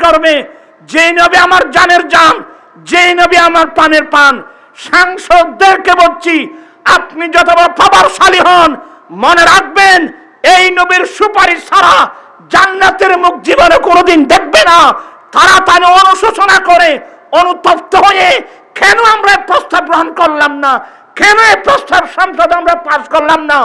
করবে, যে নবী আমার জানের জান, যে নবী আমার পানের পান। সাংসদদেরকে বলছি, আপনি যতবার প্রভাবশালী হন, মনে রাখবেন এই নবীর সুপারিশ ছাড়া জান্নাতের মুখ জীবনে কোনোদিন দেখবে না। তাড়াতাড়ি অনুশোচনা করে অনুতপ্ত হয়ে কেন আমরা প্রস্তাব গ্রহণ করলাম না, কেন এই প্রস্তাব সংসদে আমরা পাস করলাম না,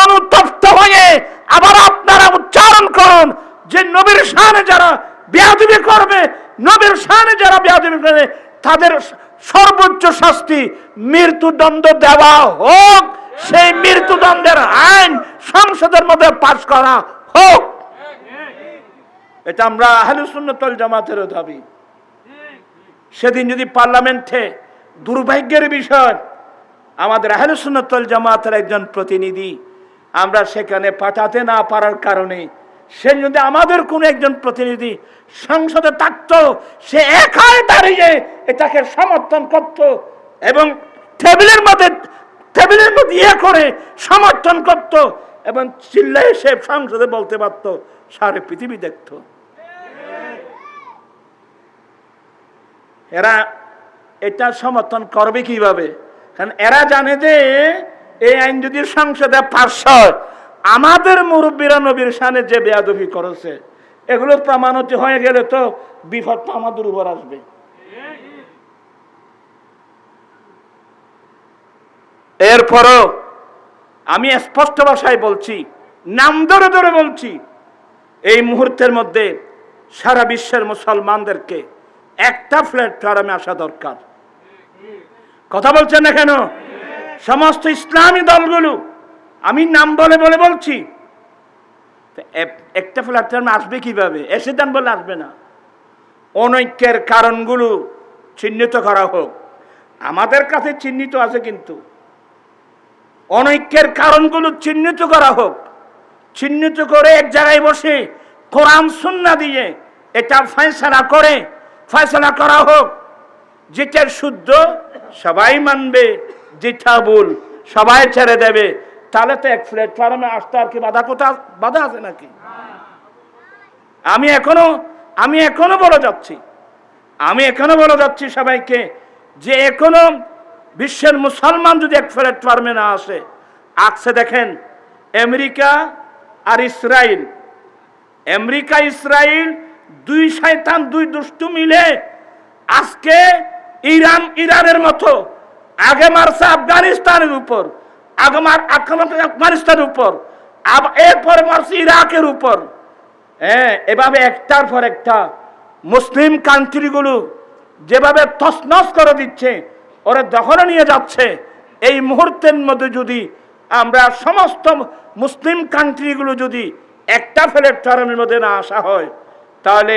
অনুতপ্ত হয়ে আবার আপনারা উচ্চারণ করুন যে নবীর শানে যারা বেয়াদবি করবে, নবীর শানে যারা বেয়াদবি করবে তাদের সর্বোচ্চ শাস্তি মৃত্যুদণ্ড দেওয়া হোক। সেই মৃত্যুদণ্ডের আইন সংসদের মধ্যে পাস করা হোক। এটা আমরা আহলুস সুন্নাত ওয়াল জামাতের দাবি। সেদিন যদি পার্লামেন্টে, দুর্ভাগ্যের বিষয়, আমাদের আহলুস সুন্নাত ওয়াল জামাতের একজন প্রতিনিধি আমরা সেখানে পাঠাতে না পারার কারণে, সে যদি আমাদের কোন একজন প্রতিনিধি সংসদে থাকতো, সে একাই দাঁড়িয়ে এটাকে সমর্থন করত এবং টেবিলের মধ্যে ইয়ে করে সমর্থন করত এবং চিল্লায় সে সংসদে বলতে পারত, সারা পৃথিবী দেখত। এরা এটা সমর্থন করবে কিভাবে? কারণ এরা জানে যে এই আইন যদি সংসদে পাস হয়, আমাদের মুরব্বীরা নবীর শানে যে বেয়াদবি করেছে এগুলো প্রমাণিত হয়ে গেলে তো বিপদটা আমাদের উপর আসবে। এরপরও আমি স্পষ্ট ভাষায় বলছি, নাম ধরে ধরে বলছি, এই মুহূর্তের মধ্যে সারা বিশ্বের মুসলমানদেরকে একটা প্ল্যাটফর্মে আসা দরকার। কথা বলছেন না কেন? সমস্ত ইসলামী দলগুলো, আমি নাম বলে বলে বলছি, একটা প্ল্যাটফর্মে আসবে কিভাবে? এসে দেন বলে আসবে না। অনৈক্যের কারণগুলো চিহ্নিত করা হোক। আমাদের কাছে চিহ্নিত আছে, কিন্তু অনৈক্যের কারণগুলো চিহ্নিত করা হোক। চিহ্নিত করে এক জায়গায় বসে কোরআন সুন্নাহ দিয়ে এটা ফয়সালা করা হোক। যেটা শুদ্ধ সবাই মানবে, যেটা ভুল সবাই ছেড়ে দেবে। তাহলে তো এক প্ল্যাটফর্মে আসতে আর কি বাধা আছে নাকি? আমি এখনো বলে যাচ্ছি সবাইকে যে এখনো বিশ্বের মুসলমান যদি এক প্ল্যাটফর্মে না আসে, আসছে দেখেন আমেরিকা আর ইসরায়েল। আমেরিকা ইসরায়েল দুই শয়তান, দুই দুষ্টু মিলে আজকে ইরানের মতো আগে মারছে আফগানিস্তানের উপর, আফগানিস্তানের উপর, এরপর মারছে ইরাকের উপর। হ্যাঁ, এভাবে একটার পর একটা মুসলিম কান্ট্রিগুলো যেভাবে তছনছ করে দিচ্ছে, ওরা দখলে নিয়ে যাচ্ছে। এই মুহূর্তের মধ্যে যদি আমরা সমস্ত মুসলিম কান্ট্রিগুলো যদি একটা প্ল্যাটফর্মের মধ্যে না আসা হয়, তাহলে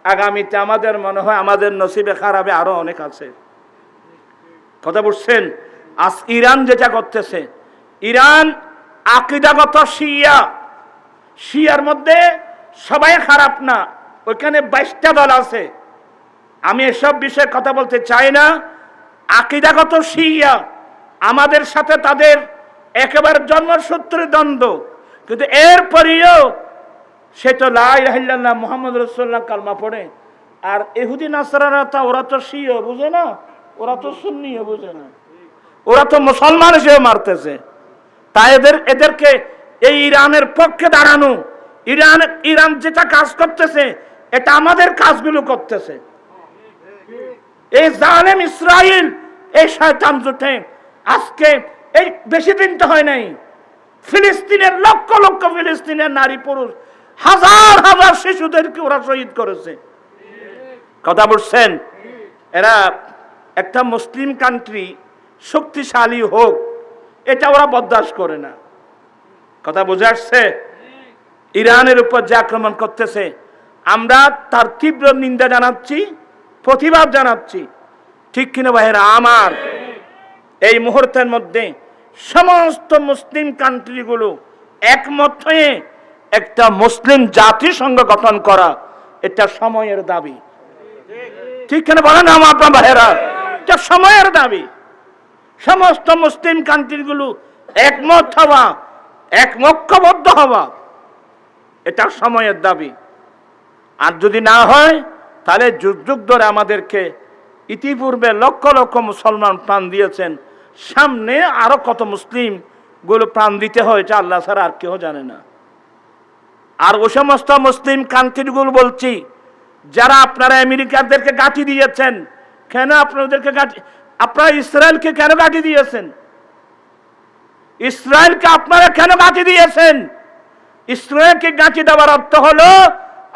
আগামীতে আমাদের মনে হয় আমাদের নসিবে খারাপে আরো অনেক আছে। কথা বুঝছেন? আজ ইরান যেটা করতেছে, ইরান আকীদাগত শিয়ার মধ্যে সবাই খারাপ না, ওইখানে 22টা দল আছে। আমি এসব বিষয়ে কথা বলতে চাই না। আকীদাগত শিয়া, আমাদের সাথে তাদের একেবারে জন্মসূত্রের দ্বন্দ্ব, কিন্তু এরপরেও সে তো লা ইলাহা ইল্লাল্লাহ মুহাম্মদ রাসূলুল্লাহ কালমা পড়ে। আর ইহুদি নাসারারা তা ওরা তো শিয়া বুঝে না, ওরা তো সুন্নিও বুঝে না, ওরা তো মুসলমান হিসেবে মারতেছে। তাই এদেরকে এই ইরানের পক্ষে দাঁড়ানো, ইরান যেটা কাজ করতেছে এটা আমাদের কাজগুলো করতেছে। এই জালেম ইসরায়েল, এই শয়তান জোটে আজকে এই বেশি দিন তো হয় নাই, ফিলিস্তিনের লক্ষ লক্ষ ফিলিস্তিনের নারী পুরুষ, হাজার হাজার শিশুদেরকে ওরা শহীদ করেছে। কথা বলছেন? এরা একটা মুসলিম কান্ট্রি শক্তিশালী হোক, এটা ওরা বরদাস্ত করে না। কথা বুঝে আসছে? ইরানের উপর যে আক্রমণ করতেছে, আমরা তার তীব্র নিন্দা জানাচ্ছি, প্রতিবাদ জানাচ্ছি। ঠিক কিনা ভাইয়েরা আমার? এই মুহূর্তের মধ্যে সমস্ত মুসলিম কান্ট্রিগুলো একমত হয়ে একটা মুসলিম জাতিসংঘ গঠন করা, এটা সময়ের দাবি। ঠিক কিনা বলেন আমার ভাইয়েরা? এটা সময়ের দাবি। সমস্ত মুসলিম কান্ট্রিগুলো একমত হওয়া, ঐক্যবদ্ধ হওয়া, এটা সময়ের দাবি। আর যদি না হয় তাহলে যুগ যুগ ধরে আমাদেরকে ইতিপূর্বে লক্ষ লক্ষ মুসলমান প্রাণ দিয়েছেন, সামনে আরো কত মুসলিম গুলো প্রাণ দিতে হয়েছে আল্লাহ ছাড়া আর কেউ জানে না। আর ও সমস্ত মুসলিম কান্ট্রিগুলো বলছি, যারা আপনারা আমেরিকানদেরকে গাঁটি দিয়েছেন, কেন আপনাদেরকে গাঁটি, আপনারা ইসরায়েলকে কেন গাঁটি দিয়েছেন? ইসরায়েলকে আপনারা কেন গাঁটি দিয়েছেন? ইসরায়েলকে গাঁটি দেওয়ার অর্থ হলো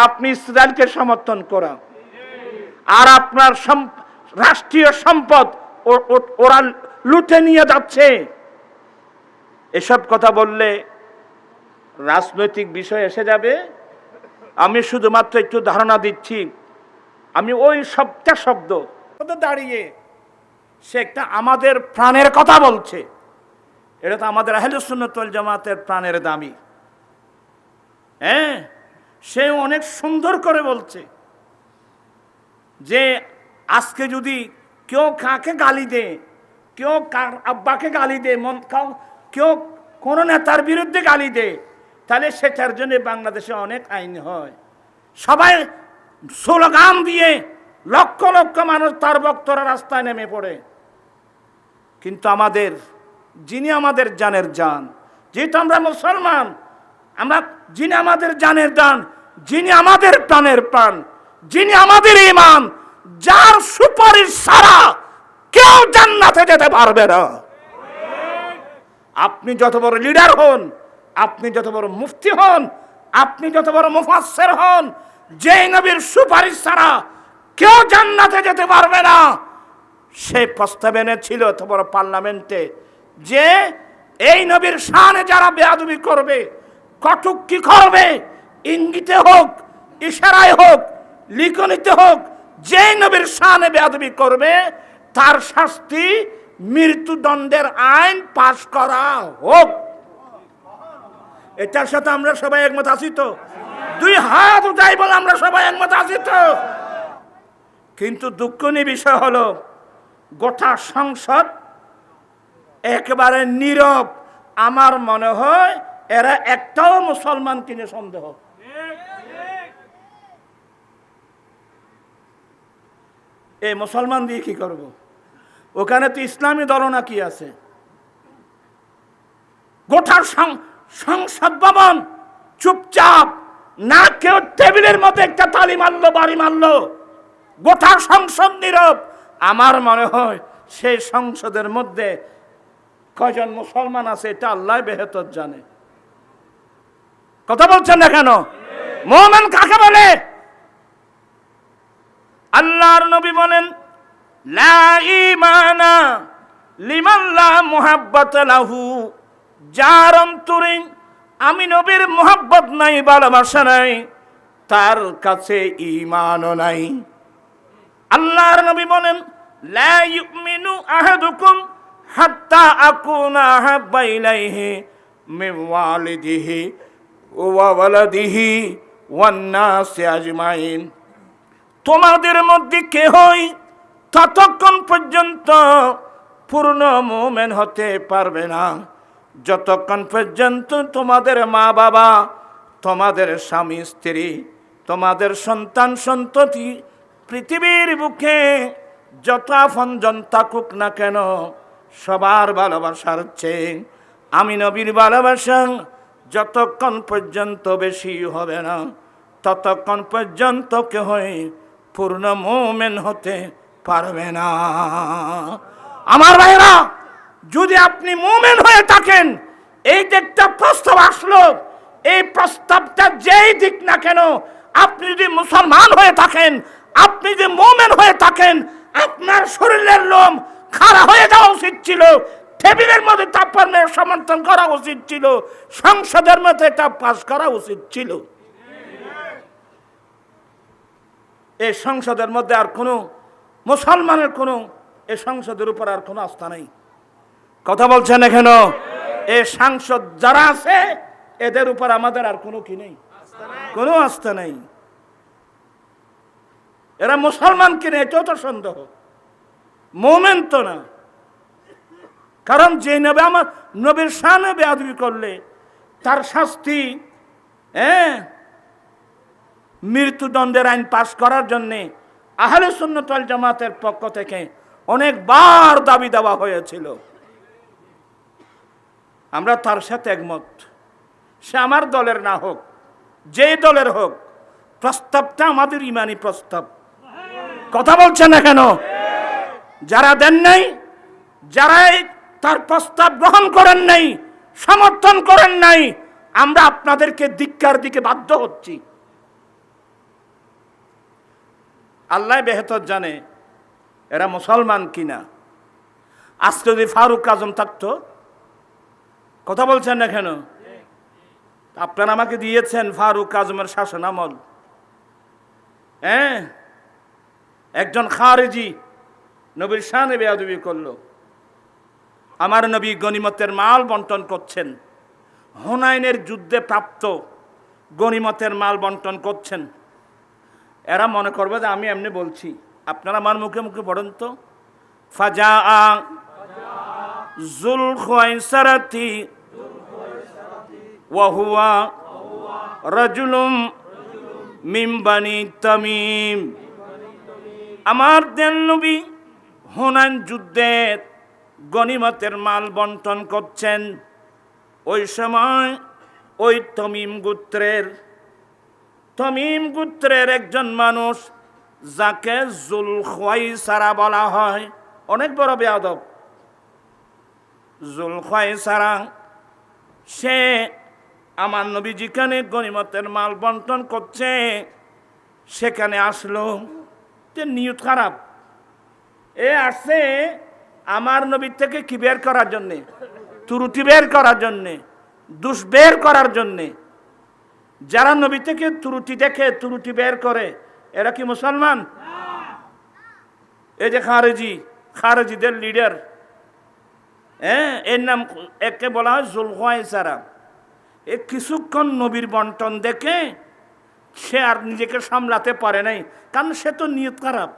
আপনি ইসরায়েলকে সমর্থন করা, আর আপনার রাষ্ট্রীয় সম্পদ ওরা লুটে নিয়ে যাচ্ছে। এসব কথা বললে রাজনৈতিক বিষয় এসে যাবে। আমি শুধুমাত্র একটু ধারণা দিচ্ছি। আমি ওই সবটা শব্দ দাঁড়িয়ে সে একটা আমাদের প্রাণের কথা বলছে, এটা তো আমাদের আহলে সুন্নাত ওয়াল জামাতের প্রাণের দাবি। হ্যাঁ, সে অনেক সুন্দর করে বলছে যে আজকে যদি কেউ কাকে গালি দেয়, কেউ কার আব্বাকে গালি দেয়, কেউ কোনো নেতার বিরুদ্ধে গালি দেয়, তাহলে সেটার জন্য বাংলাদেশে অনেক আইন হয়। সবাই স্লোগান দিয়ে লক্ষ লক্ষ মানুষ তার ভক্তরা রাস্তায় নেমে পড়ে। কিন্তু আমাদের যিনি আমাদের জানের জান, যেহেতু আমরা মুসলমান, আমরা যিনি আমাদের জানের জান, যিনি আমাদের প্রাণের প্রাণ, যিনি আমাদের ঈমান, যার সুপারিশ ছাড়া কেউ জান্নাতে যেতে পারবে না। আপনি যত বড় লিডার হন, আপনি যত বড় মুফতি হন, আপনি যত বড় মুফাসসির হন, যে নবীর সুপারিশ ছাড়া কেউ জান্নাতে যেতে পারবে না। সে প্রস্তাব এনেছিল এত বড় পার্লামেন্টে যে এই নবীর শানে যারা বেয়াদবি করবে, কটূক্তি করবে, ইঙ্গিতে হোক, ইশারায় হোক, লিখনিতে হোক, যে নবীর শানে বেয়াদবি করবে তার শাস্তি মৃত্যুদণ্ডের আইন পাশ করা হোক। এটার সাথে আমরা সবাই একমত আছি তো? দুই হাত উঠাই বলে আমরা সবাই একমত আছি তো? কিন্তু দুঃখনীয় বিষয় হলো গোটা সংসদ একেবারে নীরব। আমার মনে হয় এরা একটাও মুসলমান কিনে সন্দেহ। এই মুসলমান দিয়ে কি করব? ওখানে তো ইসলামী দলনা কি আছে? গোটা সংসদ ভবন চুপচাপ, না কেউ টেবিলের মধ্যে একটা তালি মারলো, বাড়ি মারলো, গোটা সংসদ নীরব। আমার মনে হয় সেই সংসদের মধ্যে কয়জন মুসলমান আছে এটা আল্লাহ বেহেতর জানে। কথা বলছেন না কেন? মুমিন কাকে বলে? আল্লাহর নবী বলেন, লা ঈমানা লিমান লা মুহাব্বাতা লাহু, যার অন্তরে আমি নবীর মুহাব্বত নাই, ভালোবাসা নাই, তার কাছে ঈমানও নাই। আল্লাহর নবী বলেন, লা ইউমিনু আহাদুকুম হাত্তা আকুনা আহাব্বা ইলাইহি মিন ওয়ালিদিহি ওয়া ওয়ালাদিহি ওয়ান নাসি আজমাইন। তোমাদের মধ্যে কেহই ততক্ষণ পর্যন্ত পূর্ণ মুমিন হতে পারবে না যতক্ষণ পর্যন্ত তোমাদের মা বাবা, তোমাদের স্বামী স্ত্রী, তোমাদের সন্তান সন্ততি, পৃথিবীর বুকে যত আপনজন থাকুক না কেন, সবার ভালোবাসার চেয়ে আমি নবীর ভালোবাসা যতক্ষণ পর্যন্ত বেশি হবে না ততক্ষণ পর্যন্ত কেহই পূর্ণ মুমিন হতে পারবে না। আমার ভাইরা, যদি আপনি মুমিন হয়ে থাকেন, এই যে একটা প্রস্তাব আসলো, এই প্রস্তাবটা যেই দিক না কেন, আপনি যদি মুসলমান হয়ে থাকেন, আপনি যদি মুমিন হয়ে থাকেন, আপনার শরীরের লোম খাড়া হয়ে যাওয়া উচিত ছিল, টেবিলের মধ্যে তারপরে সমর্থন করা উচিত ছিল, সংসদের মধ্যে এটা পাস করা উচিত ছিল। এই সংসদের মধ্যে আর কোনো মুসলমানের কোনো এই সংসদের উপর আর কোনো আস্থা নেই। কথা বলছেন এখানে? এই সাংসদ যারা আছে এদের উপর আমাদের আর কোনো কি নেই, কোনো আস্থা নেই। এরা মুসলমান কিনে এটাও তো সন্দেহ, মুমিন তো না। কারণ যে নবী আমার নবীর শানে বেয়াদবি করলে তার শাস্তি মৃত্যুদণ্ডের আইন পাশ করার জন্যে আহলে সুন্নাত ওয়াল জামাতের পক্ষ থেকে অনেকবার দাবি দেওয়া হয়েছিল, আমরা তার সাথে একমত। সে আমার দলের না হোক, যে দলের হোক, প্রস্তাবটা আমাদের ইমানি প্রস্তাব। কথা বলছেন না কেন? যারা দেন নাই, যারা তার প্রস্তাব গ্রহণ করেন নাই, সমর্থন করেন নাই, আমরা আপনাদেরকে ধিক্কার দিকে বাধ্য হচ্ছি। আল্লাহ বেহতর জানে এরা মুসলমান কিনা। আজকে যদি ফারুক আজম থাকতো, কথা বলছেন না কেন? আপনারা আমাকে দিয়েছেন ফারুক আজমের শাসন আমল। একজন খারেজি নবীর শানে বেয়াদবি করলো। আমার নবী গনিমতের মাল বন্টন করছেন, হুনাইনের যুদ্ধে প্রাপ্ত গনিমতের মাল বন্টন করছেন। এরা মনে করবে যে আমি এমনি বলছি, আপনারা আমার মুখে মুখে পড়েন তো। ফাজা যুল খুয়াইসারাতি ওয়া হুয়া রাজুলুম মিন বানি তামিম। আমার দেন নবী হুনাইন যুদ্ধের গনিমতের মাল বন্টন করছেন। ওই সময় ওই তমিম গোত্রের একজন মানুষ, যাকে জুল খুয়াইসারা বলা হয়, অনেক বড় বেয়াদব। জুল খুয়াইসারা সে আমার নবী যেখানে গনিমতের মাল বন্টন করছে সেখানে আসলো। যে নিয়ত খারাপ, আসছে আমার নবীর থেকে কি বের করার জন্যে, ত্রুটি বের করার জন্যে, দোষ বের করার জন্যে। যারা নবী থেকে ত্রুটি দেখে, ত্রুটি বের করে, এরা কি মুসলমান? এই যে খারেজিদের লিডার, এর নাম একে বলা হয় জুল খুয়াইসারা। এ কিছুক্ষণ নবীর বন্টন দেখে সে আর নিজেকে সামলাতে পারে নাই, কারণ সে তো নিয়ত খারাপ।